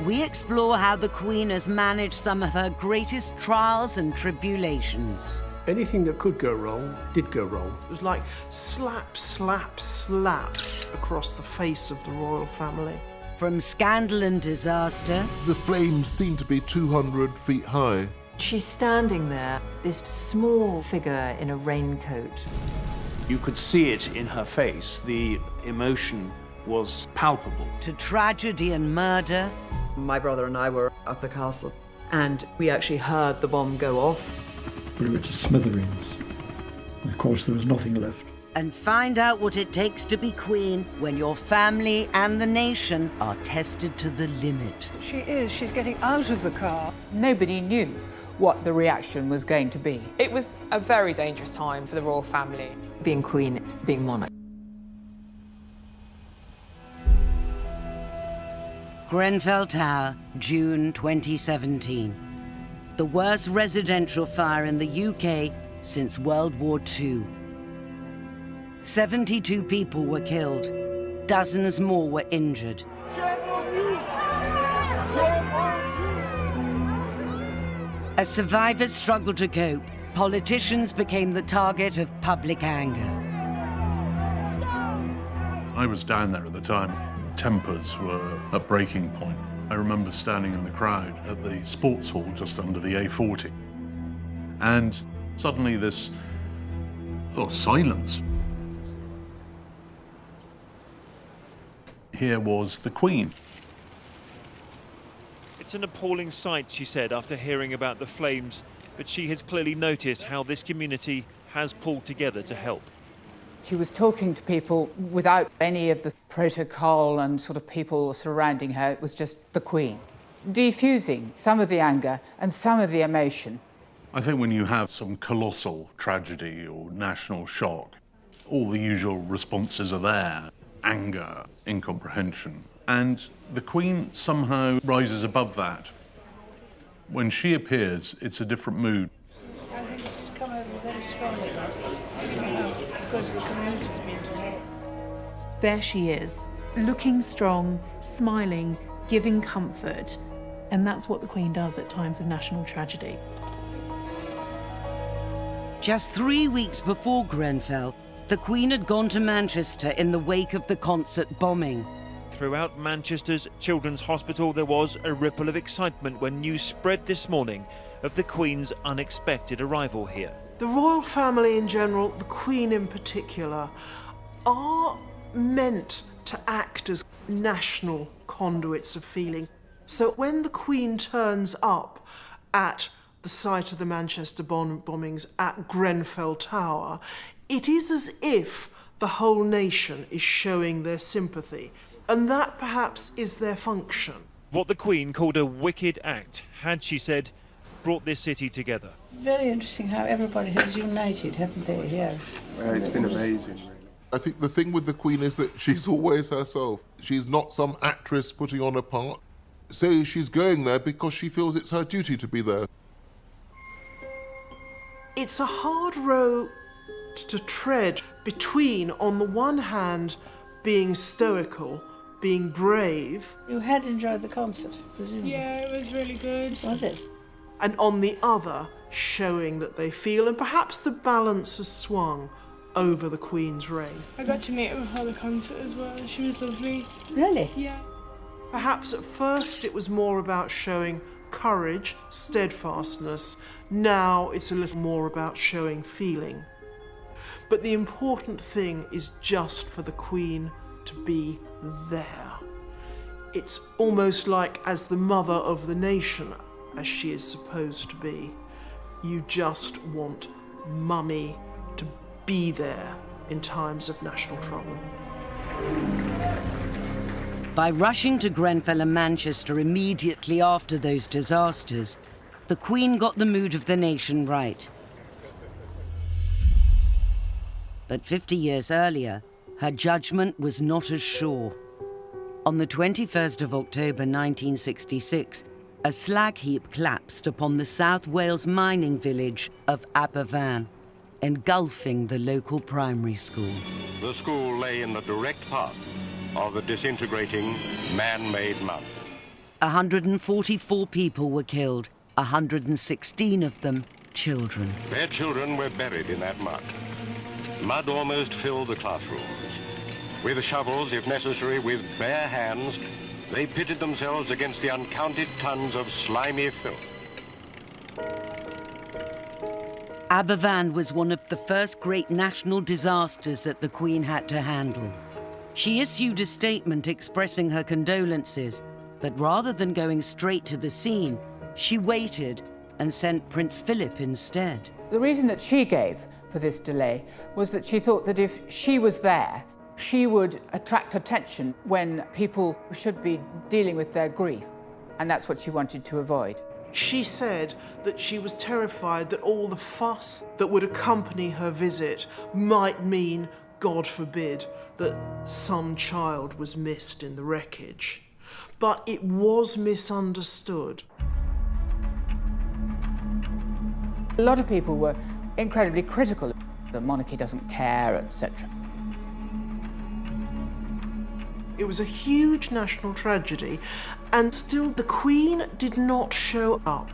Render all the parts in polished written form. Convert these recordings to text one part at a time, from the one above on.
we explore how the Queen has managed some of her greatest trials and tribulations. Anything that could go wrong did go wrong. It was like slap, slap, slap across the face of the royal family. From scandal and disaster... The flames seem to be 200 feet high. She's standing there, this small figure in a raincoat. You could see it in her face. The emotion was palpable. To tragedy and murder. My brother and I were up at the castle, and we actually heard the bomb go off. We went to smithereens. And of course, there was nothing left. And find out what it takes to be Queen when your family and the nation are tested to the limit. She is. She's getting out of the car. Nobody knew what the reaction was going to be. It was a very dangerous time for the royal family. Being queen, being monarch. Grenfell Tower, June 2017. The worst residential fire in the UK since World War II. 72 people were killed. Dozens more were injured. As survivors struggled to cope, politicians became the target of public anger. I was down there at the time. Tempers were at breaking point. I remember standing in the crowd at the sports hall just under the A40. And suddenly this silence. Here was the Queen. It's an appalling sight, she said, after hearing about the flames, but she has clearly noticed how this community has pulled together to help. She was talking to people without any of the protocol and sort of people surrounding her. It was just the Queen, defusing some of the anger and some of the emotion. I think when you have some colossal tragedy or national shock, all the usual responses are there. Anger, incomprehension. And the Queen somehow rises above that. When she appears, it's a different mood. I think it's come over very strongly. It's because the community's been together. There she is, looking strong, smiling, giving comfort. And that's what the Queen does at times of national tragedy. Just 3 weeks before Grenfell, the Queen had gone to Manchester in the wake of the concert bombing. Throughout Manchester's Children's Hospital, there was a ripple of excitement when news spread this morning of the Queen's unexpected arrival here. The royal family in general, the Queen in particular, are meant to act as national conduits of feeling. So when the Queen turns up at the site of the Manchester bombings at Grenfell Tower, it is as if the whole nation is showing their sympathy. And that perhaps is their function. What the Queen called a wicked act had, she said, brought this city together. Very interesting how everybody has united, haven't they, here? It's been amazing, really. I think the thing with the Queen is that she's always herself. She's not some actress putting on a part. So she's going there because she feels it's her duty to be there. It's a hard row to tread between, on the one hand, being stoical, being brave. You had enjoyed the concert, presumably? Yeah, it was really good. Was it? And on the other, showing that they feel, and perhaps the balance has swung over the Queen's reign. I got to meet her before the concert as well. She was lovely. Really? Yeah. Perhaps at first it was more about showing courage, steadfastness. Now it's a little more about showing feeling. But the important thing is just for the Queen to be there. It's almost like, as the mother of the nation, as she is supposed to be, you just want Mummy to be there in times of national trouble. By rushing to Grenfell and Manchester immediately after those disasters, the Queen got the mood of the nation right. But 50 years earlier, her judgment was not as sure. On the 21st of October 1966, a slag heap collapsed upon the South Wales mining village of Aberfan, engulfing the local primary school. The school lay in the direct path of the disintegrating man-made mountain. 144 people were killed, 116 of them children. Their children were buried in that mud. Mud almost filled the classrooms. With shovels, if necessary, with bare hands, they pitted themselves against the uncounted tons of slimy filth. Aberfan was one of the first great national disasters that the Queen had to handle. She issued a statement expressing her condolences, but rather than going straight to the scene, she waited and sent Prince Philip instead. The reason that she gave for this delay was that she thought that if she was there, she would attract attention when people should be dealing with their grief, and that's what she wanted to avoid. She said that she was terrified that all the fuss that would accompany her visit might mean, God forbid, that some child was missed in the wreckage. But it was misunderstood. A lot of people were incredibly critical. The monarchy doesn't care, etc. It was a huge national tragedy, and still the Queen did not show up.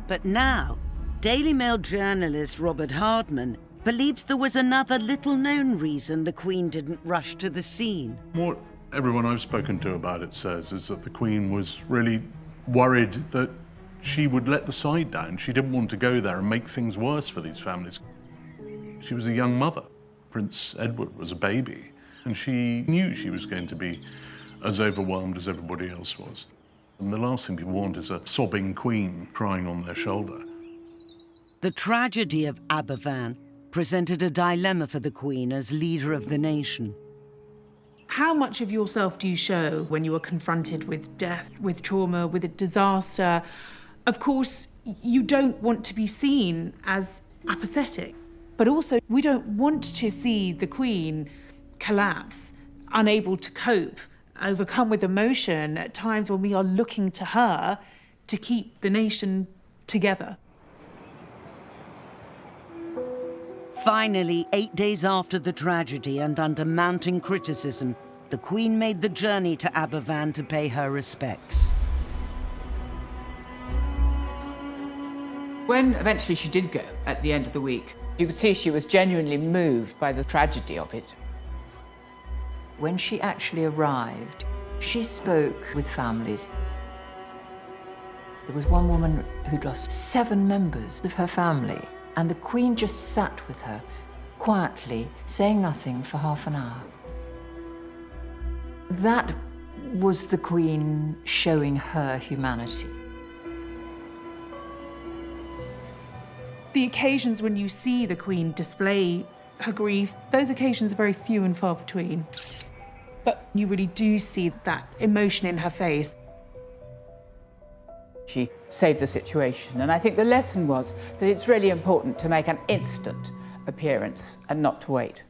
But now, Daily Mail journalist Robert Hardman believes there was another little-known reason the Queen didn't rush to the scene. What everyone I've spoken to about it says is that the Queen was really worried that she would let the side down. She didn't want to go there and make things worse for these families. She was a young mother. Prince Edward was a baby, and she knew she was going to be as overwhelmed as everybody else was. And the last thing people want is a sobbing Queen crying on their shoulder. The tragedy of Aberfan presented a dilemma for the Queen as leader of the nation. How much of yourself do you show when you are confronted with death, with trauma, with a disaster? Of course, you don't want to be seen as apathetic, but also we don't want to see the Queen collapse, unable to cope, overcome with emotion at times when we are looking to her to keep the nation together. Finally, 8 days after the tragedy and under mounting criticism, the Queen made the journey to Aberfan to pay her respects. When eventually she did go at the end of the week, you could see she was genuinely moved by the tragedy of it. When she actually arrived, she spoke with families. There was one woman who'd lost 7 members of her family, and the Queen just sat with her, quietly, saying nothing for half an hour. That was the Queen showing her humanity. The occasions when you see the Queen display her grief, those occasions are very few and far between. But you really do see that emotion in her face. She saved the situation, and I think the lesson was that it's really important to make an instant appearance and not to wait.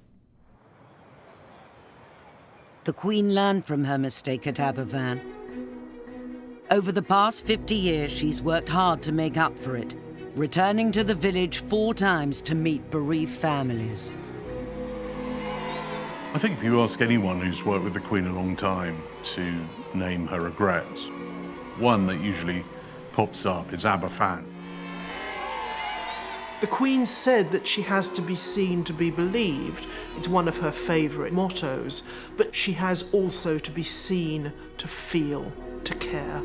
The Queen learned from her mistake at Aberfan. Over the past 50 years, she's worked hard to make up for it, returning to the village 4 times to meet bereaved families. I think if you ask anyone who's worked with the Queen a long time to name her regrets, one that usually pops up is Aberfan. The Queen said that she has to be seen to be believed. It's one of her favourite mottos. But she has also to be seen to feel, to care.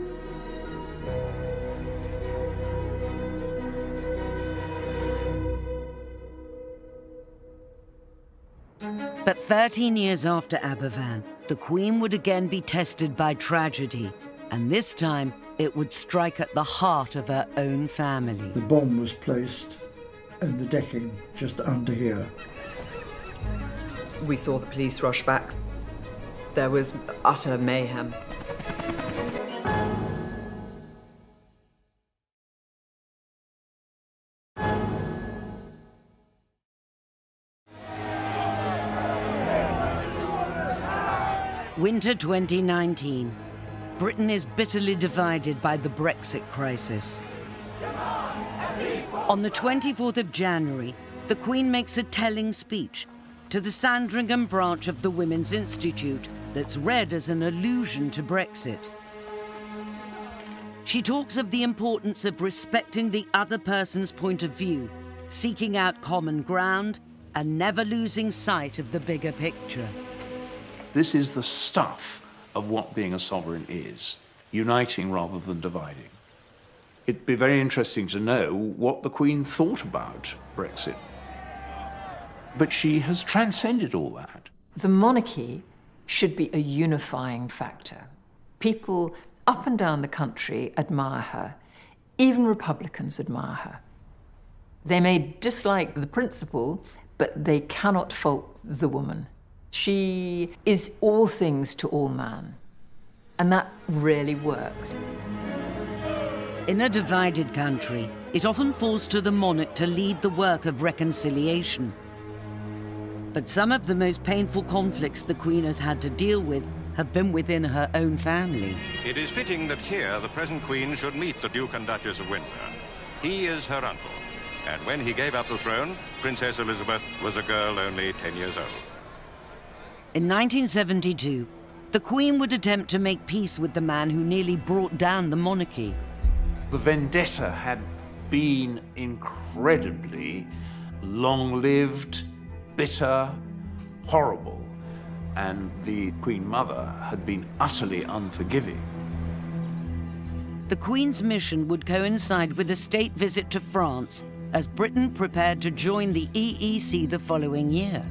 But 13 years after Aberfan, the Queen would again be tested by tragedy, and this time it would strike at the heart of her own family. The bomb was placed in the decking just under here. We saw the police rush back. There was utter mayhem. Winter 2019. Britain is bitterly divided by the Brexit crisis. On the 24th of January, the Queen makes a telling speech to the Sandringham branch of the Women's Institute, that's read as an allusion to Brexit. She talks of the importance of respecting the other person's point of view, seeking out common ground, and never losing sight of the bigger picture. This is the stuff of what being a sovereign is, uniting rather than dividing. It'd be very interesting to know what the Queen thought about Brexit. But she has transcended all that. The monarchy should be a unifying factor. People up and down the country admire her. Even Republicans admire her. They may dislike the principle, but they cannot fault the woman. She is all things to all man, and that really works. In a divided country, it often falls to the monarch to lead the work of reconciliation. But some of the most painful conflicts the Queen has had to deal with have been within her own family. It is fitting that here the present Queen should meet the Duke and Duchess of Windsor. He is her uncle, and when he gave up the throne, Princess Elizabeth was a girl only 10 years old. In 1972, the Queen would attempt to make peace with the man who nearly brought down the monarchy. The vendetta had been incredibly long-lived, bitter, horrible, and the Queen Mother had been utterly unforgiving. The Queen's mission would coincide with a state visit to France as Britain prepared to join the EEC the following year.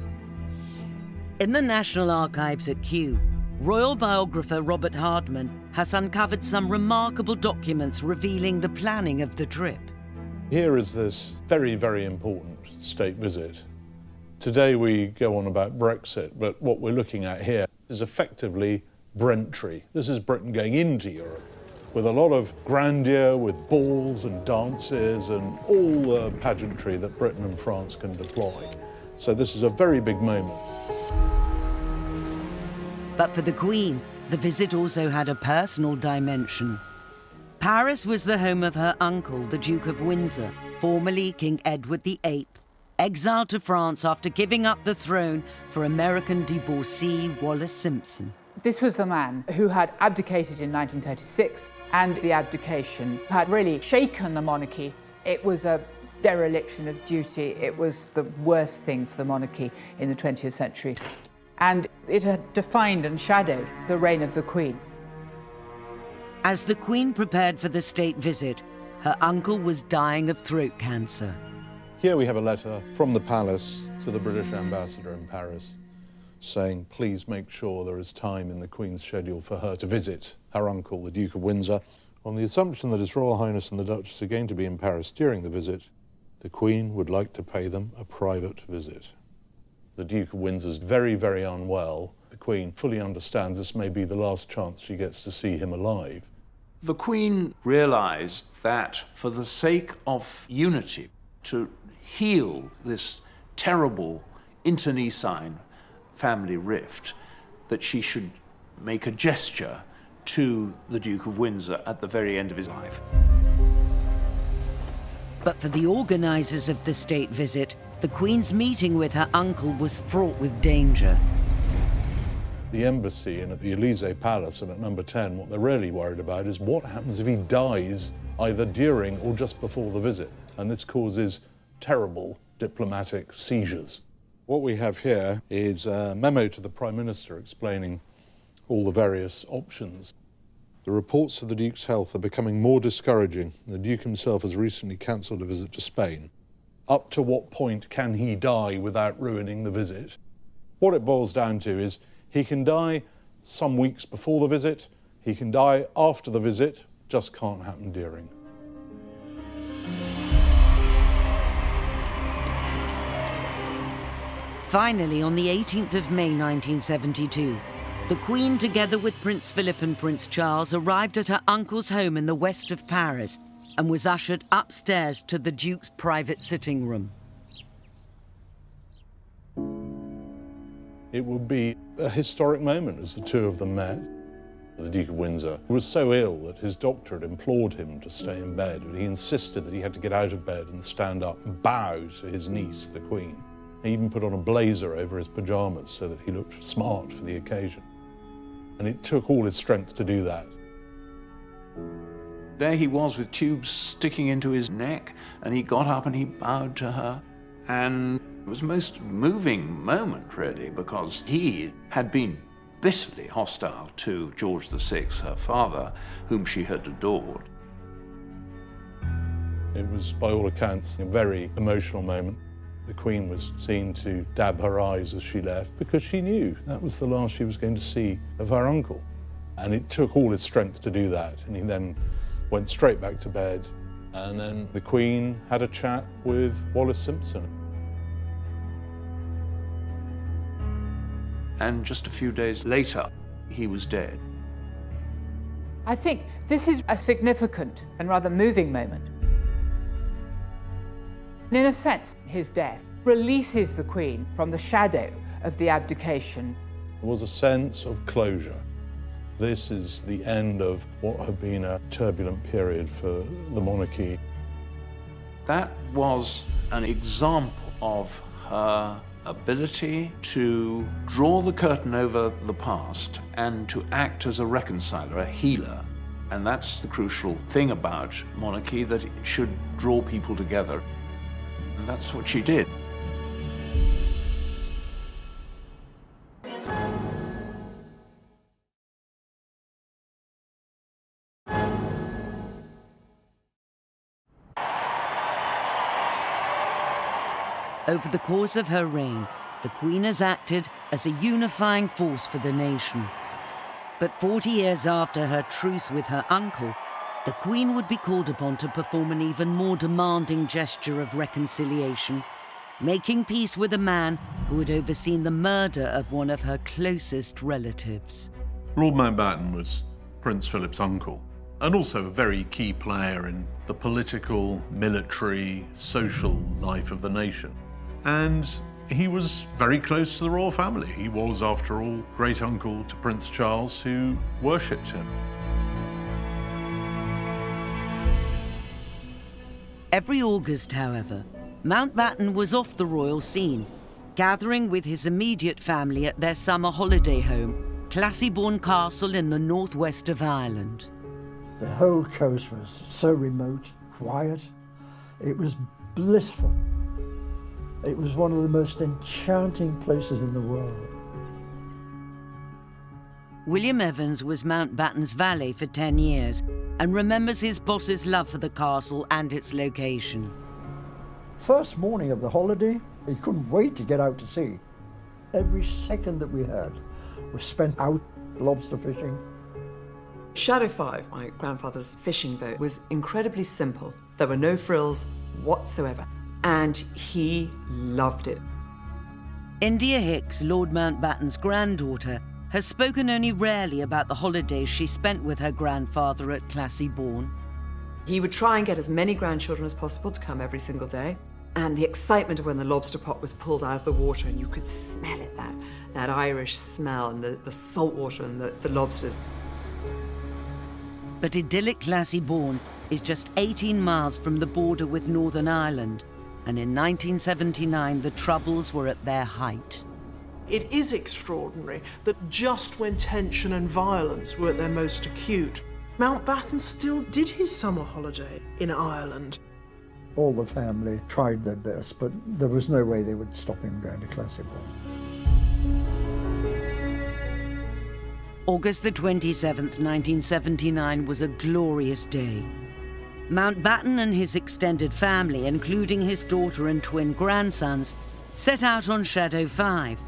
In the National Archives at Kew, royal biographer Robert Hardman has uncovered some remarkable documents revealing the planning of the trip. Here is this very, very important state visit. Today we go on about Brexit, but what we're looking at here is effectively Brentry. This is Britain going into Europe with a lot of grandeur, with balls and dances and all the pageantry that Britain and France can deploy. So this is a very big moment. But for the Queen, the visit also had a personal dimension. Paris was the home of her uncle, the Duke of Windsor, formerly King Edward VIII, exiled to France after giving up the throne for American divorcee Wallis Simpson. This was the man who had abdicated in 1936, and the abdication had really shaken the monarchy. It was a dereliction of duty. It was the worst thing for the monarchy in the 20th century. And it had defined and shadowed the reign of the Queen. As the Queen prepared for the state visit, her uncle was dying of throat cancer. Here we have a letter from the palace to the British ambassador in Paris saying, please make sure there is time in the Queen's schedule for her to visit her uncle, the Duke of Windsor. On the assumption that His Royal Highness and the Duchess are going to be in Paris during the visit, the Queen would like to pay them a private visit. The Duke of Windsor's very, very unwell. The Queen fully understands this may be the last chance she gets to see him alive. The Queen realized that for the sake of unity, to heal this terrible internecine family rift, that she should make a gesture to the Duke of Windsor at the very end of his life. But for the organisers of the state visit, the Queen's meeting with her uncle was fraught with danger. The embassy and at the Elysee Palace and at number 10, what they're really worried about is what happens if he dies either during or just before the visit. And this causes terrible diplomatic seizures. What we have here is a memo to the Prime Minister explaining all the various options. The reports of the Duke's health are becoming more discouraging. The Duke himself has recently cancelled a visit to Spain. Up to what point can he die without ruining the visit? What it boils down to is he can die some weeks before the visit, he can die after the visit, just can't happen during. Finally, on the 18th of May 1972, the Queen, together with Prince Philip and Prince Charles, arrived at her uncle's home in the west of Paris and was ushered upstairs to the Duke's private sitting room. It would be a historic moment as the two of them met. The Duke of Windsor was so ill that his doctor had implored him to stay in bed, but he insisted that he had to get out of bed and stand up and bow to his niece, the Queen. He even put on a blazer over his pyjamas so that he looked smart for the occasion. And it took all his strength to do that. There he was with tubes sticking into his neck, and he got up and he bowed to her. And it was a most moving moment, really, because he had been bitterly hostile to George VI, her father, whom she had adored. It was, by all accounts, a very emotional moment. The Queen was seen to dab her eyes as she left because she knew that was the last she was going to see of her uncle. And it took all his strength to do that. And he then went straight back to bed. And then the Queen had a chat with Wallis Simpson. And just a few days later, he was dead. I think this is a significant and rather moving moment. In a sense, his death releases the Queen from the shadow of the abdication. There was a sense of closure. This is the end of what had been a turbulent period for the monarchy. That was an example of her ability to draw the curtain over the past and to act as a reconciler, a healer. And that's the crucial thing about monarchy, that it should draw people together. And that's what she did. Over the course of her reign, the Queen has acted as a unifying force for the nation. But 40 years after her truce with her uncle, the Queen would be called upon to perform an even more demanding gesture of reconciliation, making peace with a man who had overseen the murder of one of her closest relatives. Lord Mountbatten was Prince Philip's uncle, and also a very key player in the political, military, social life of the nation. And he was very close to the royal family. He was, after all, great uncle to Prince Charles, who worshipped him. Every August, however, Mountbatten was off the royal scene, gathering with his immediate family at their summer holiday home, Classiebawn Castle in the northwest of Ireland. The whole coast was so remote, quiet. It was blissful. It was one of the most enchanting places in the world. William Evans was Mountbatten's valet for 10 years and remembers his boss's love for the castle and its location. First morning of the holiday, he couldn't wait to get out to sea. Every second that we had was spent out lobster fishing. Shadow 5, my grandfather's fishing boat, was incredibly simple. There were no frills whatsoever, and he loved it. India Hicks, Lord Mountbatten's granddaughter, has spoken only rarely about the holidays she spent with her grandfather at Classiebawn. He would try and get as many grandchildren as possible to come every single day. And the excitement of when the lobster pot was pulled out of the water and you could smell it, that Irish smell and the salt water and the lobsters. But idyllic Classiebawn is just 18 miles from the border with Northern Ireland, and in 1979 the Troubles were at their height. It is extraordinary that just when tension and violence were at their most acute, Mountbatten still did his summer holiday in Ireland. All the family tried their best, but there was no way they would stop him going to Classiebawn. August the 27th, 1979 was a glorious day. Mountbatten and his extended family, including his daughter and twin grandsons, set out on Shadow 5.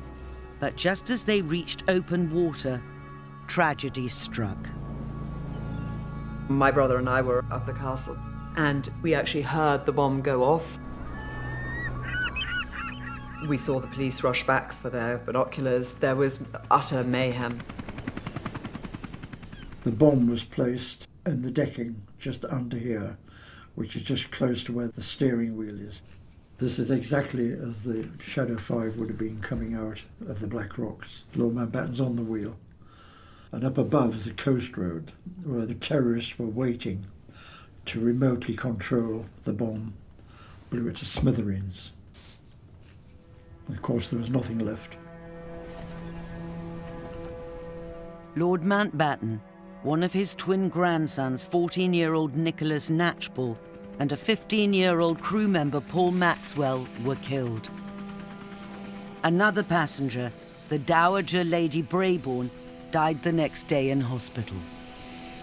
But just as they reached open water, tragedy struck. My brother and I were up the castle, and we actually heard the bomb go off. We saw the police rush back for their binoculars. There was utter mayhem. The bomb was placed in the decking just under here, which is just close to where the steering wheel is. This is exactly as the Shadow 5 would have been coming out of the Black Rocks. Lord Mountbatten's on the wheel. And up above is the coast road, where the terrorists were waiting to remotely control the bomb, blew it to smithereens. And of course, there was nothing left. Lord Mountbatten, one of his twin grandsons, 14-year-old Nicholas Knatchbull, and a 15-year-old crew member, Paul Maxwell, were killed. Another passenger, the Dowager Lady Brabourne, died the next day in hospital.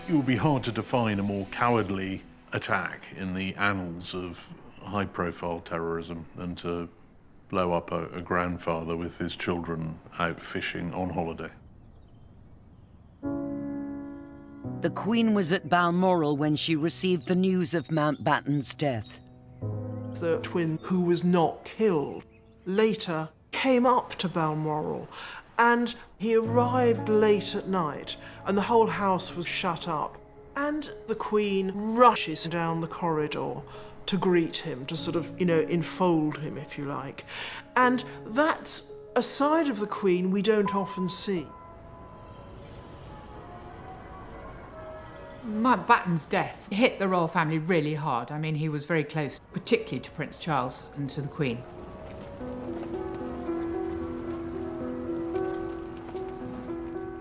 It would be hard to define a more cowardly attack in the annals of high-profile terrorism than to blow up a grandfather with his children out fishing on holiday. The Queen was at Balmoral when she received the news of Mountbatten's death. The twin who was not killed later came up to Balmoral, and he arrived late at night and the whole house was shut up, and the Queen rushes down the corridor to greet him, to sort of, enfold him, if you like. And that's a side of the Queen we don't often see. Mountbatten's death hit the royal family really hard. I mean, he was very close, particularly to Prince Charles and to the Queen.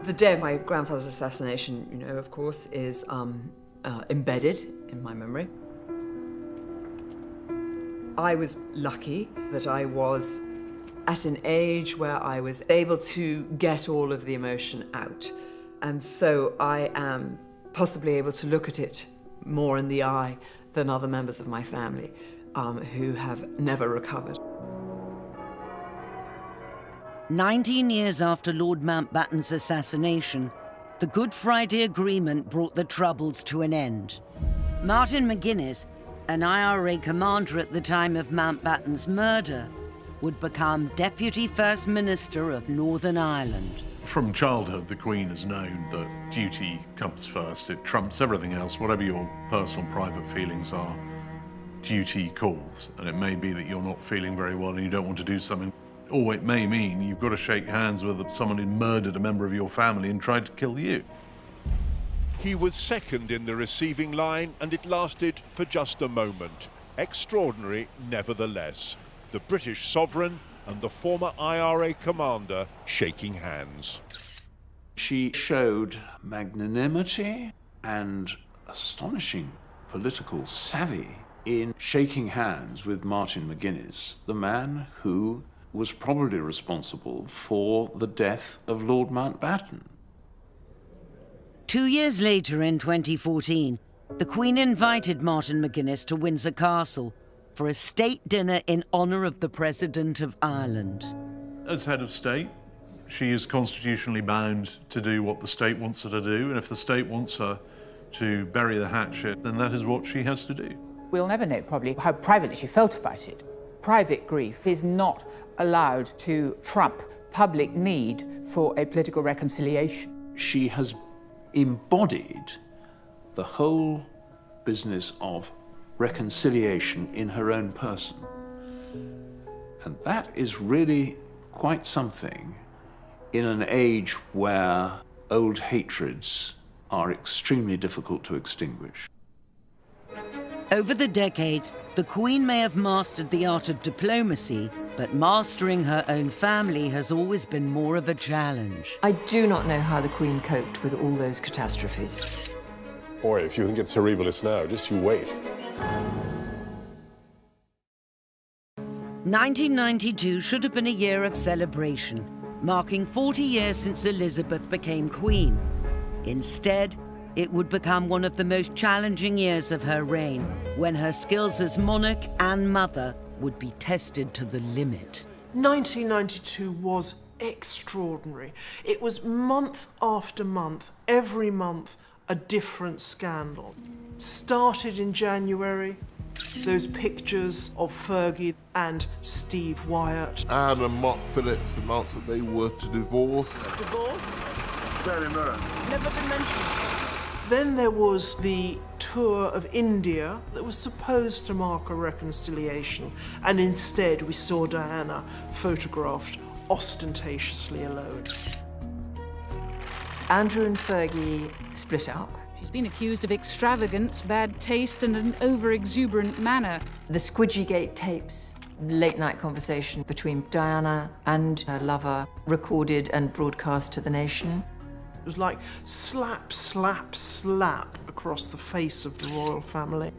The day of my grandfather's assassination, of course, is embedded in my memory. I was lucky that I was at an age where I was able to get all of the emotion out. And so I am possibly able to look at it more in the eye than other members of my family who have never recovered. 19 years after Lord Mountbatten's assassination, the Good Friday Agreement brought the Troubles to an end. Martin McGuinness, an IRA commander at the time of Mountbatten's murder, would become Deputy First Minister of Northern Ireland. From childhood, the Queen has known that duty comes first. It trumps everything else. Whatever your personal, private feelings are, duty calls. And it may be that you're not feeling very well and you don't want to do something. Or it may mean you've got to shake hands with someone who murdered a member of your family and tried to kill you. He was second in the receiving line, and it lasted for just a moment. Extraordinary, nevertheless. The British sovereign and the former IRA commander shaking hands. She showed magnanimity and astonishing political savvy in shaking hands with Martin McGuinness, the man who was probably responsible for the death of Lord Mountbatten. 2 years later, in 2014, the Queen invited Martin McGuinness to Windsor Castle for a state dinner in honour of the President of Ireland. As head of state, she is constitutionally bound to do what the state wants her to do, and if the state wants her to bury the hatchet, then that is what she has to do. We'll never know, probably, how privately she felt about it. Private grief is not allowed to trump public need for a political reconciliation. She has embodied the whole business of reconciliation in her own person. And that is really quite something in an age where old hatreds are extremely difficult to extinguish. Over the decades, the Queen may have mastered the art of diplomacy, but mastering her own family has always been more of a challenge. I do not know how the Queen coped with all those catastrophes. Boy, if you think it's horribilis now, just you wait. 1992 should have been a year of celebration, marking 40 years since Elizabeth became Queen. Instead, it would become one of the most challenging years of her reign, when her skills as monarch and mother would be tested to the limit. 1992 was extraordinary. It was month after month, every month, a different scandal. It started in January, those pictures of Fergie and Steve Wyatt. Anne and Mark Phillips announced that they were to divorce. Divorce? Very merry. Never been mentioned. Then there was the tour of India that was supposed to mark a reconciliation, and instead we saw Diana photographed ostentatiously alone. Andrew and Fergie split up. She's been accused of extravagance, bad taste, and an over-exuberant manner. The Squidgygate tapes, late-night conversation between Diana and her lover, recorded and broadcast to the nation. was like slap, slap, slap across the face of the royal family.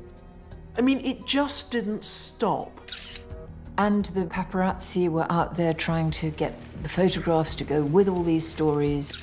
I mean, it just didn't stop. And the paparazzi were out there trying to get the photographs to go with all these stories.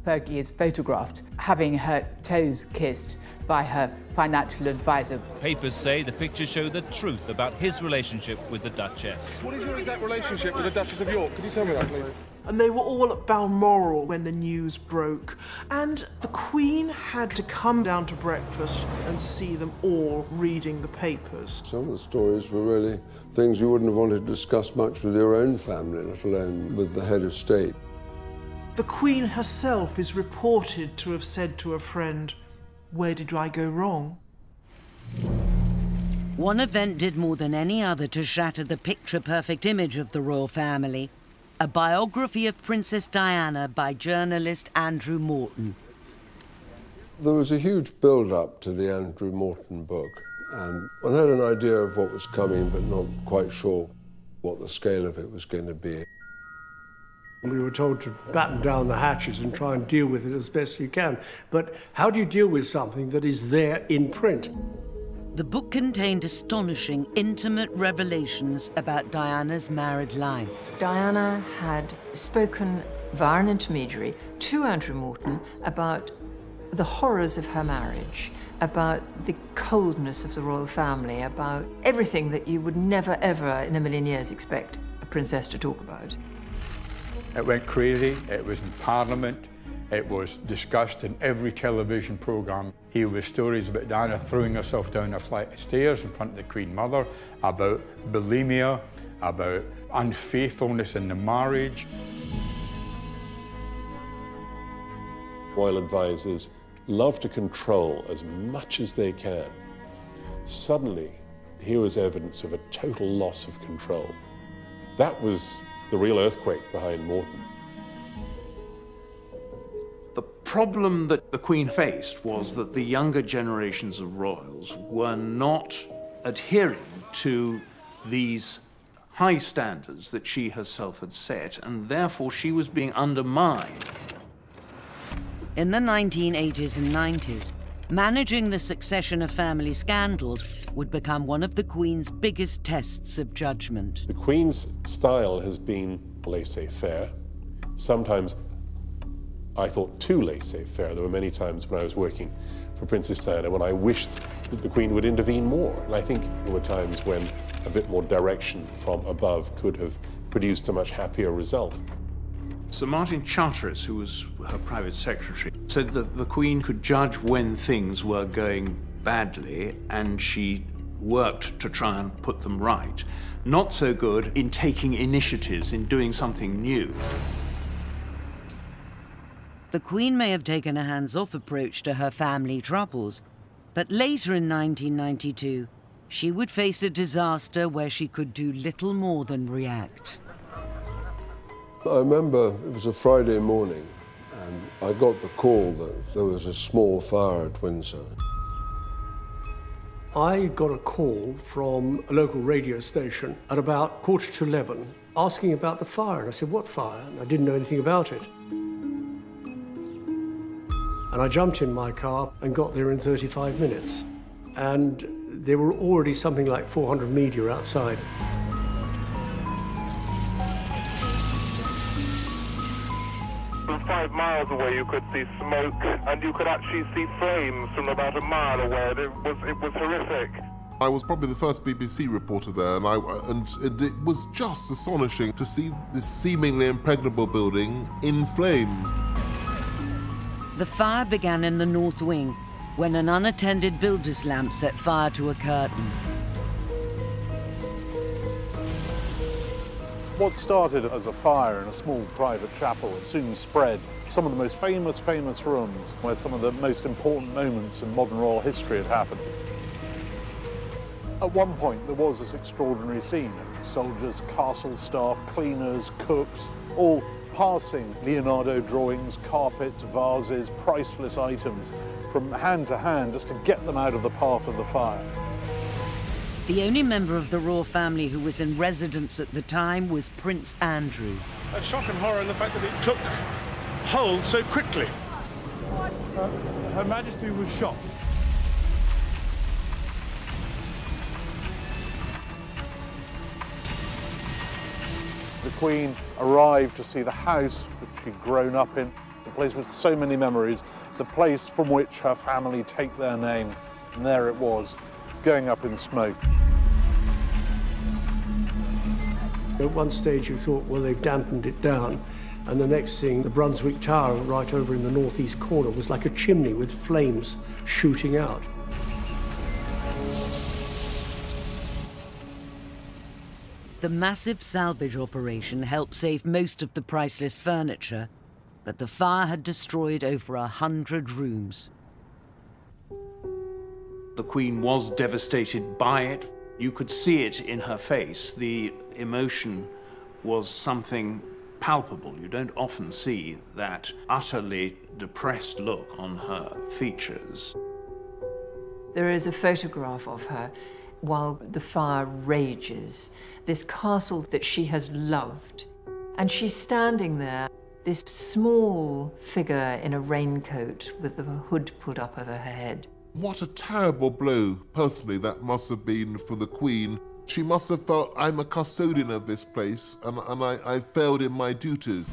Fergie is photographed having her toes kissed by her financial advisor. Papers say the pictures show the truth about his relationship with the Duchess. What is your exact relationship with the Duchess of York? Could you tell me that, please? And they were all at Balmoral when the news broke. And the Queen had to come down to breakfast and see them all reading the papers. Some of the stories were really things you wouldn't have wanted to discuss much with your own family, let alone with the head of state. The Queen herself is reported to have said to a friend, "Where did I go wrong?" One event did more than any other to shatter the picture-perfect image of the royal family. A biography of Princess Diana by journalist Andrew Morton. There was a huge build-up to the Andrew Morton book, and I had an idea of what was coming, but not quite sure what the scale of it was going to be. We were told to batten down the hatches and try and deal with it as best you can. But how do you deal with something that is there in print? The book contained astonishing, intimate revelations about Diana's married life. Diana had spoken via an intermediary to Andrew Morton about the horrors of her marriage, about the coldness of the royal family, about everything that you would never, ever in a million years expect a princess to talk about. It went crazy, it was in Parliament, it was discussed in every television programme. Here were stories about Diana throwing herself down a flight of stairs in front of the Queen Mother, about bulimia, about unfaithfulness in the marriage. Royal advisors love to control as much as they can. Suddenly, here was evidence of a total loss of control. That was the real earthquake behind Morton. The problem that the Queen faced was that the younger generations of royals were not adhering to these high standards that she herself had set, and therefore she was being undermined. In the 1980s and 90s, managing the succession of family scandals would become one of the Queen's biggest tests of judgment. The Queen's style has been laissez-faire. Sometimes I thought too laissez-faire. There were many times when I was working for Princess Diana when I wished that the Queen would intervene more. And I think there were times when a bit more direction from above could have produced a much happier result. Sir Martin Charteris, who was her private secretary, said that the Queen could judge when things were going badly, and she worked to try and put them right. Not so good in taking initiatives, in doing something new. The Queen may have taken a hands-off approach to her family troubles, but later in 1992, she would face a disaster where she could do little more than react. I remember it was a Friday morning, and I got the call that there was a small fire at Windsor. I got a call from a local radio station at about 11:15 asking about the fire. And I said, "What fire?" And I didn't know anything about it. And I jumped in my car and got there in 35 minutes. And there were already something like 400 media outside. From 5 miles away you could see smoke, and you could actually see flames from about a mile away. It was horrific. I was probably the first BBC reporter there, and it was just astonishing to see this seemingly impregnable building in flames. The fire began in the North Wing when an unattended builder's lamp set fire to a curtain. What started as a fire in a small private chapel soon spread. Some of the most famous rooms where some of the most important moments in modern royal history had happened. At one point, there was this extraordinary scene. Soldiers, castle staff, cleaners, cooks, all passing Leonardo drawings, carpets, vases, priceless items from hand to hand just to get them out of the path of the fire. The only member of the royal family who was in residence at the time was Prince Andrew. A shock and horror in the fact that it took hold so quickly. Her Majesty was shocked. The Queen arrived to see the house which she'd grown up in, the place with so many memories, the place from which her family take their names. And there it was, going up in smoke. At one stage you thought, well, they've dampened it down, and the next thing, the Brunswick Tower right over in the northeast corner was like a chimney with flames shooting out. The massive salvage operation helped save most of the priceless furniture, but the fire had destroyed over 100 rooms. The Queen was devastated by it. You could see it in her face. The emotion was something palpable. You don't often see that utterly depressed look on her features. There is a photograph of her while the fire rages, this castle that she has loved. And she's standing there, this small figure in a raincoat with the hood put up over her head. What a terrible blow, personally, that must have been for the Queen. She must have felt, I'm a custodian of this place, and I failed in my duties.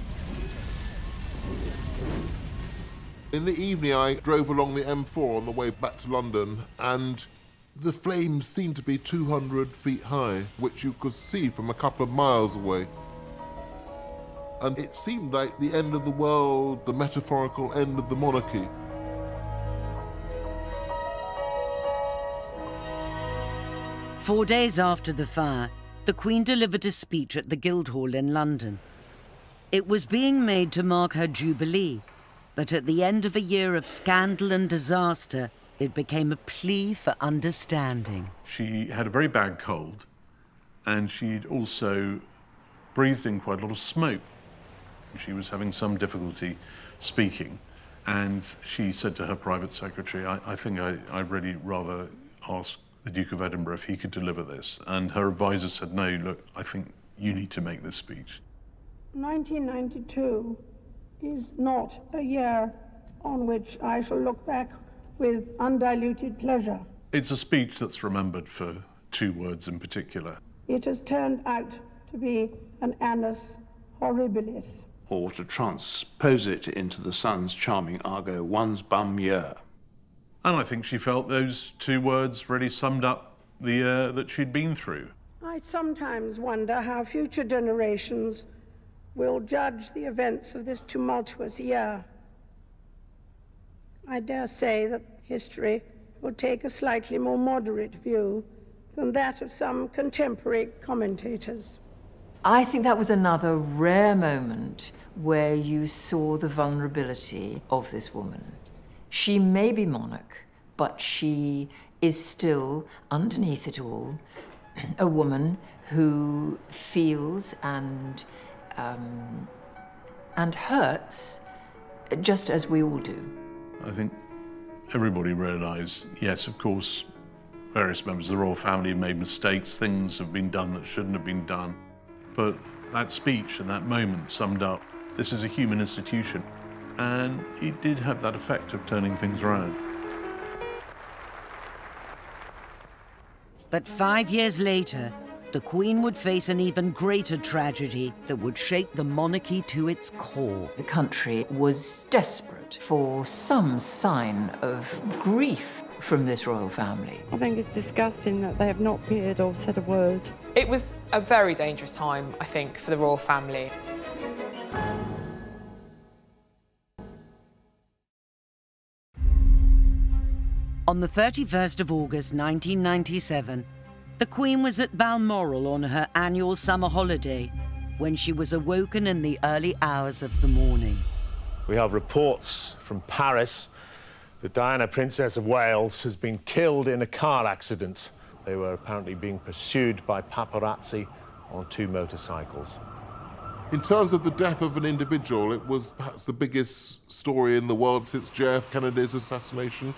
In the evening, I drove along the M4 on the way back to London, and the flames seemed to be 200 feet high, which you could see from a couple of miles away. And it seemed like the end of the world, the metaphorical end of the monarchy. Four days after the fire, the Queen delivered a speech at the Guildhall in London. It was being made to mark her Jubilee, but at the end of a year of scandal and disaster, it became a plea for understanding. She had a very bad cold, and she'd also breathed in quite a lot of smoke. She was having some difficulty speaking, and she said to her private secretary, I think I'd really rather ask the Duke of Edinburgh if he could deliver this. And her advisor said, no, look, I think you need to make this speech. 1992 is not a year on which I shall look back with undiluted pleasure. It's a speech that's remembered for two words in particular. It has turned out to be an annus horribilis. Or to transpose it into the Sun's charming argot, one's bum year. And I think she felt those two words really summed up the year that she'd been through. I sometimes wonder how future generations will judge the events of this tumultuous year. I dare say that history will take a slightly more moderate view than that of some contemporary commentators. I think that was another rare moment where you saw the vulnerability of this woman. She may be monarch, but she is still, underneath it all, a woman who feels and hurts just as we all do. I think everybody realised, yes, of course, various members of the royal family have made mistakes, things have been done that shouldn't have been done. But that speech and that moment summed up, this is a human institution. And it did have that effect of turning things around. But 5 years later, the Queen would face an even greater tragedy that would shake the monarchy to its core. The country was desperate for some sign of grief from this royal family. I think it's disgusting that they have not appeared or said a word. It was a very dangerous time, I think, for the royal family. On the 31st of August 1997, the Queen was at Balmoral on her annual summer holiday when she was awoken in the early hours of the morning. We have reports from Paris that Diana, Princess of Wales, has been killed in a car accident. They were apparently being pursued by paparazzi on 2 motorcycles. In terms of the death of an individual, it was perhaps the biggest story in the world since JF Kennedy's assassination.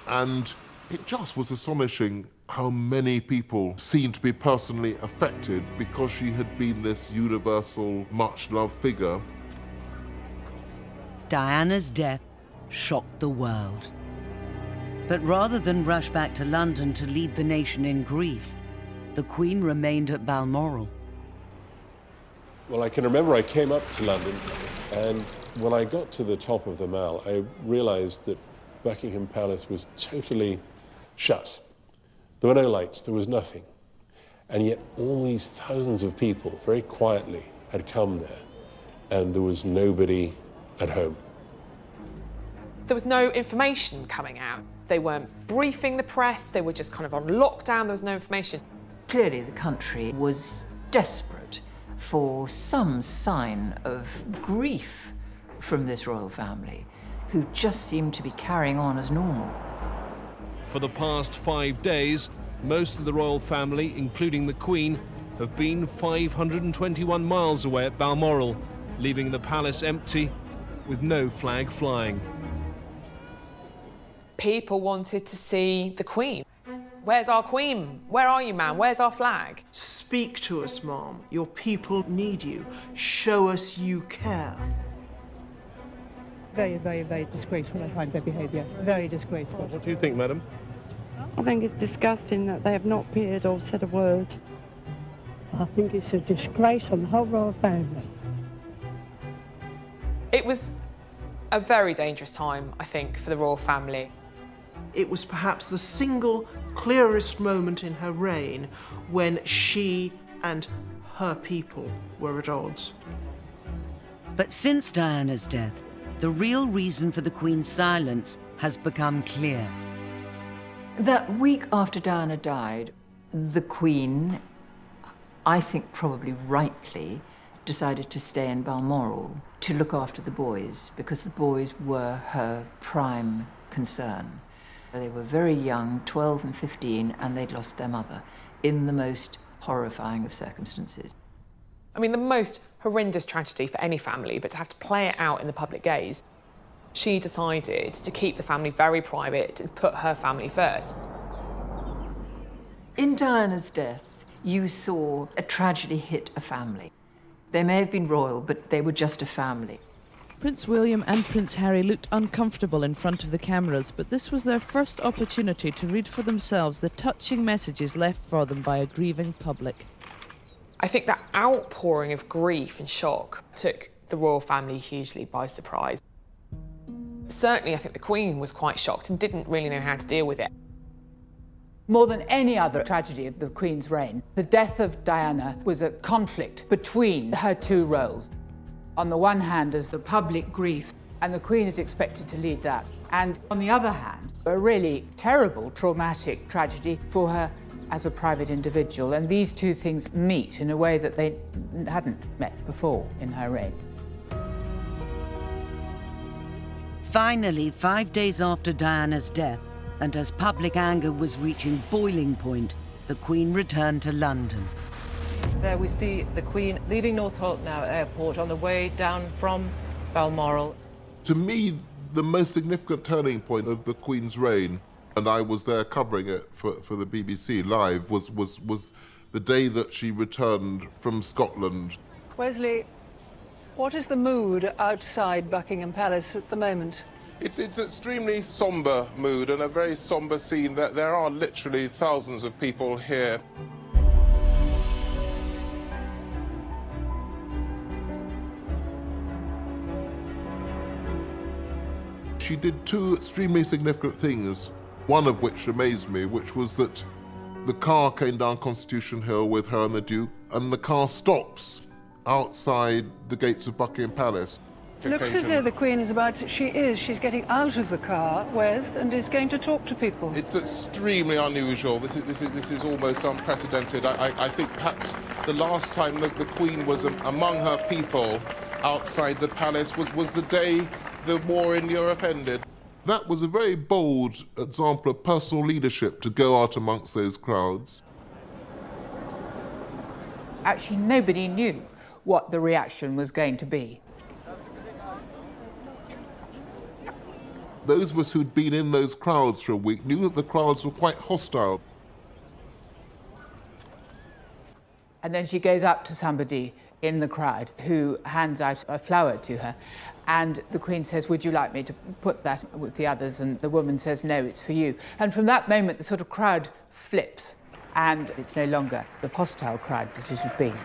And it just was astonishing how many people seemed to be personally affected because she had been this universal, much-loved figure. Diana's death shocked the world. But rather than rush back to London to lead the nation in grief, the Queen remained at Balmoral. Well, I can remember I came up to London, and when I got to the top of the Mall, I realised that Buckingham Palace was totally shut. There were no lights, there was nothing. And yet all these thousands of people, very quietly, had come there, and there was nobody at home. There was no information coming out. They weren't briefing the press, they were just kind of on lockdown, there was no information. Clearly the country was desperate for some sign of grief from this royal family, who just seemed to be carrying on as normal. For the past 5 days, most of the royal family, including the Queen, have been 521 miles away at Balmoral, leaving the palace empty with no flag flying. People wanted to see the Queen. Where's our Queen? Where are you, ma'am? Where's our flag? Speak to us, Mom. Your people need you. Show us you care. Very, very, very disgraceful, I find their behaviour. Very disgraceful. What do you think, madam? I think it's disgusting that they have not appeared or said a word. I think it's a disgrace on the whole royal family. It was a very dangerous time, I think, for the royal family. It was perhaps the single clearest moment in her reign when she and her people were at odds. But since Diana's death, the real reason for the Queen's silence has become clear. That week after Diana died, the Queen, I think probably rightly, decided to stay in Balmoral to look after the boys, because the boys were her prime concern. They were very young, 12 and 15, and they'd lost their mother in the most horrifying of circumstances. I mean, the most horrendous tragedy for any family, but to have to play it out in the public gaze. She decided to keep the family very private and put her family first. In Diana's death, you saw a tragedy hit a family. They may have been royal, but they were just a family. Prince William and Prince Harry looked uncomfortable in front of the cameras, but this was their first opportunity to read for themselves the touching messages left for them by a grieving public. I think that outpouring of grief and shock took the royal family hugely by surprise. Certainly, I think the Queen was quite shocked and didn't really know how to deal with it. More than any other tragedy of the Queen's reign, the death of Diana was a conflict between her two roles. On the one hand, there's the public grief, and the Queen is expected to lead that. And on the other hand, a really terrible, traumatic tragedy for her as a private individual. And these two things meet in a way that they hadn't met before in her reign. Finally, 5 days after Diana's death, and as public anger was reaching boiling point, the Queen returned to London. There we see the Queen leaving Northolt-Now Airport on the way down from Balmoral. To me, the most significant turning point of the Queen's reign, and I was there covering it for the BBC live, was the day that she returned from Scotland. Wesley, what is the mood outside Buckingham Palace at the moment? It's extremely sombre mood and a very sombre scene. There are literally thousands of people here. She did two extremely significant things, one of which amazed me, which was that the car came down Constitution Hill with her and the Duke, and the car stops outside the gates of Buckingham Palace. Looks as though the Queen is she's getting out of the car, Wes, and is going to talk to people. It's extremely unusual. This is almost unprecedented. I think perhaps the last time that the Queen was among her people outside the palace was the day the war in Europe ended. That was a very bold example of personal leadership to go out amongst those crowds. Actually, nobody knew what the reaction was going to be. Those of us who'd been in those crowds for a week knew that the crowds were quite hostile. And then she goes up to somebody in the crowd who hands out a flower to her. And the Queen says, would you like me to put that with the others? And the woman says, no, it's for you. And from that moment, the sort of crowd flips, and it's no longer the hostile crowd that it had been.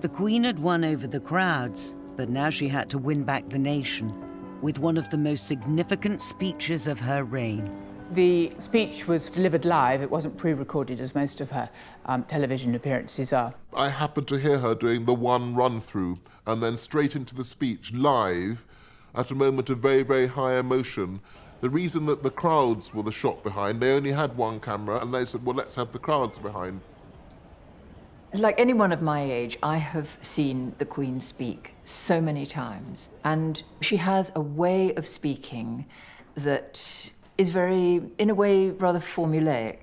The Queen had won over the crowds, but now she had to win back the nation with one of the most significant speeches of her reign. The speech was delivered live. It wasn't pre-recorded, as most of her television appearances are. I happened to hear her doing the one run-through and then straight into the speech live at a moment of very, very high emotion. The reason that the crowds were the shot behind, they only had one camera, and they said, well, let's have the crowds behind. Like anyone of my age, I have seen the Queen speak so many times, and she has a way of speaking that is very, in a way, rather formulaic.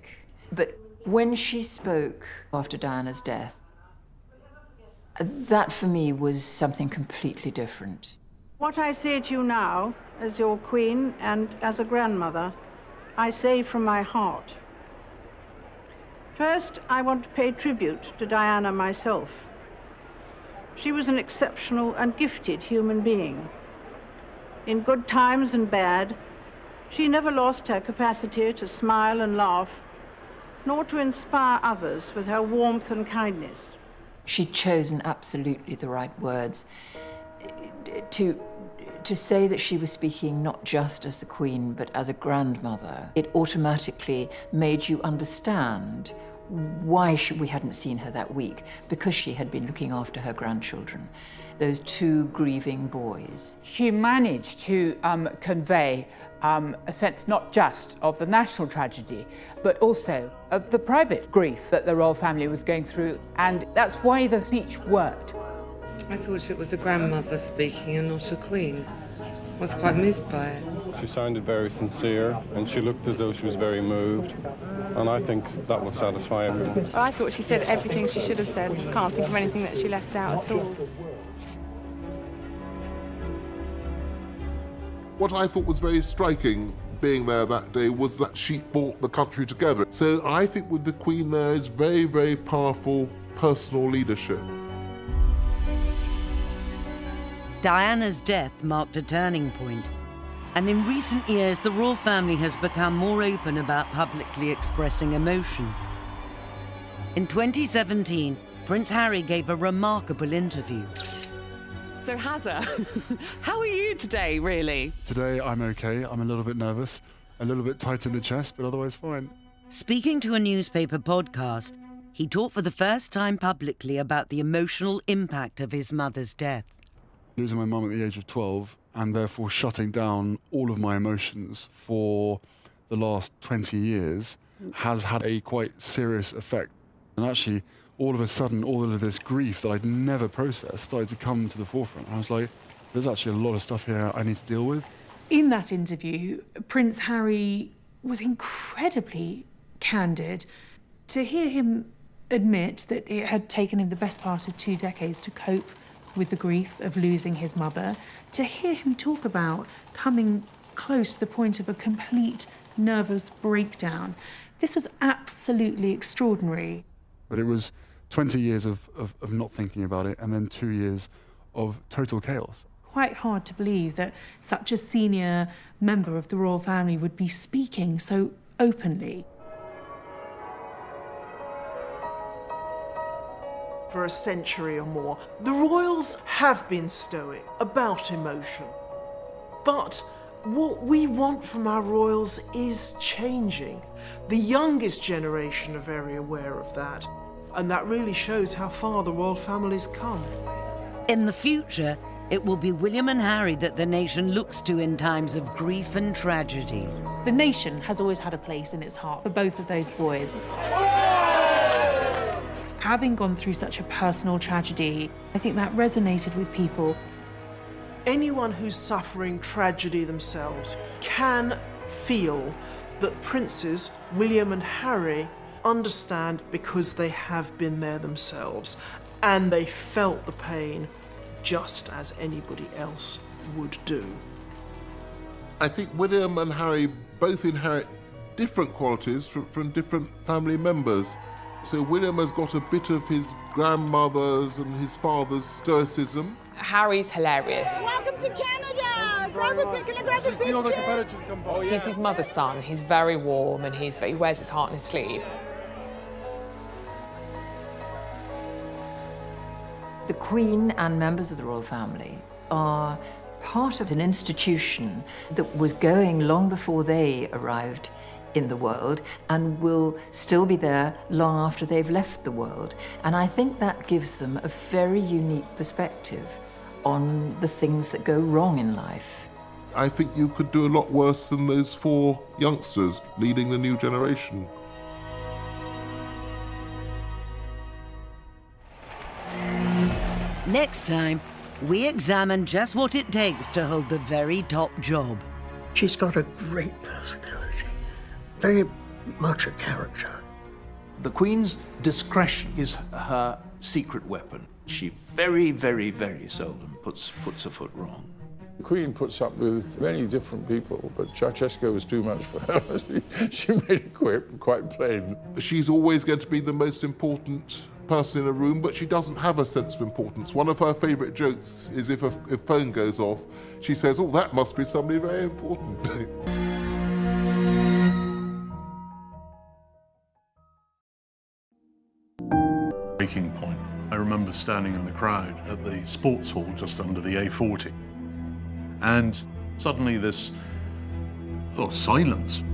But when she spoke after Diana's death, that for me was something completely different. What I say to you now, as your Queen and as a grandmother, I say from my heart. First, I want to pay tribute to Diana myself. She was an exceptional and gifted human being. In good times and bad, she never lost her capacity to smile and laugh, nor to inspire others with her warmth and kindness. She'd chosen absolutely the right words. To say that she was speaking not just as the Queen, but as a grandmother, it automatically made you understand why we hadn't seen her that week, because she had been looking after her grandchildren, those two grieving boys. She managed to convey a sense not just of the national tragedy, but also of the private grief that the royal family was going through, and that's why the speech worked. I thought it was a grandmother speaking and not a queen. I was quite moved by it. She sounded very sincere, and she looked as though she was very moved, and I think that will satisfy everyone. I thought she said everything she should have said. Can't think of anything that she left out at all. What I thought was very striking being there that day was that she brought the country together. So I think with the Queen there is very, very powerful personal leadership. Diana's death marked a turning point, and in recent years the royal family has become more open about publicly expressing emotion. In 2017, Prince Harry gave a remarkable interview. So Hazza, how are you today, really? Today I'm okay. I'm a little bit nervous, a little bit tight in the chest, but otherwise fine. Speaking to a newspaper podcast, he talked for the first time publicly about the emotional impact of his mother's death. Losing my mum at the age of 12 and therefore shutting down all of my emotions for the last 20 years has had a quite serious effect. And actually, all of a sudden, all of this grief that I'd never processed started to come to the forefront. I was like, there's actually a lot of stuff here I need to deal with. In that interview, Prince Harry was incredibly candid. To hear him admit that it had taken him the best part of 2 decades to cope with the grief of losing his mother, to hear him talk about coming close to the point of a complete nervous breakdown, this was absolutely extraordinary. But it was 20 years of not thinking about it, and then 2 years of total chaos. Quite hard to believe that such a senior member of the royal family would be speaking so openly. For a century or more, the royals have been stoic about emotion. But what we want from our royals is changing. The youngest generation are very aware of that, and that really shows how far the royal family's come. In the future, it will be William and Harry that the nation looks to in times of grief and tragedy. The nation has always had a place in its heart for both of those boys. Having gone through such a personal tragedy, I think that resonated with people. Anyone who's suffering tragedy themselves can feel that Princes William and Harry understand because they have been there themselves, and they felt the pain just as anybody else would do. I think William and Harry both inherit different qualities from different family members. So William has got a bit of his grandmother's and his father's stoicism. Harry's hilarious. Welcome to Canada! Grab a picture! See all the competitors come by. He's his mother's son. He's very warm and he wears his heart on his sleeve. The Queen and members of the royal family are part of an institution that was going long before they arrived in the world and will still be there long after they've left the world. And I think that gives them a very unique perspective on the things that go wrong in life. I think you could do a lot worse than those 4 youngsters leading the new generation. Next time, we examine just what it takes to hold the very top job. She's got a great personality, very much a character. The Queen's discretion is her secret weapon. She very, very, very seldom puts her foot wrong. The Queen puts up with many different people, but Ceausescu was too much for her. She made it quite plain. She's always going to be the most important person in a room, but she doesn't have a sense of importance. One of her favourite jokes is if a phone goes off, she says, "Oh, that must be somebody very important." Breaking point. I remember standing in the crowd at the sports hall just under the A40, and suddenly this silence.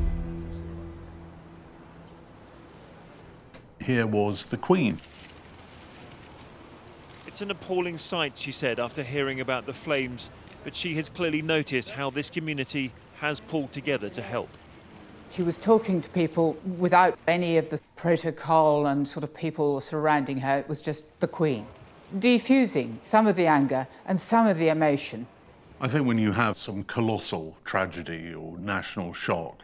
Here was the Queen. It's an appalling sight, she said, after hearing about the flames, but she has clearly noticed how this community has pulled together to help. She was talking to people without any of the protocol and sort of people surrounding her. It was just the Queen, defusing some of the anger and some of the emotion. I think when you have some colossal tragedy or national shock,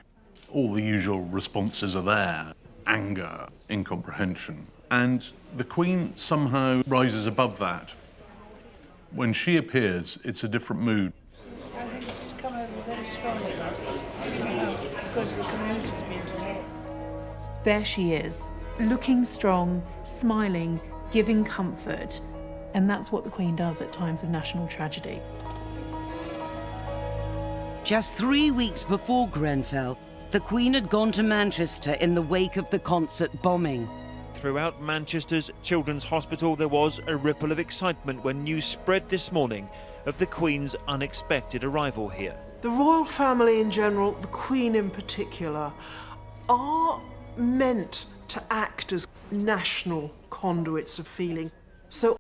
all the usual responses are there. Anger, incomprehension. And the Queen somehow rises above that. When she appears, it's a different mood. I think she's come over very strongly. It's because the community's been to help. There she is, looking strong, smiling, giving comfort. And that's what the Queen does at times of national tragedy. Just 3 weeks before Grenfell, the Queen had gone to Manchester in the wake of the concert bombing. Throughout Manchester's Children's Hospital, there was a ripple of excitement when news spread this morning of the Queen's unexpected arrival here. The royal family in general, the Queen in particular, are meant to act as national conduits of feeling. So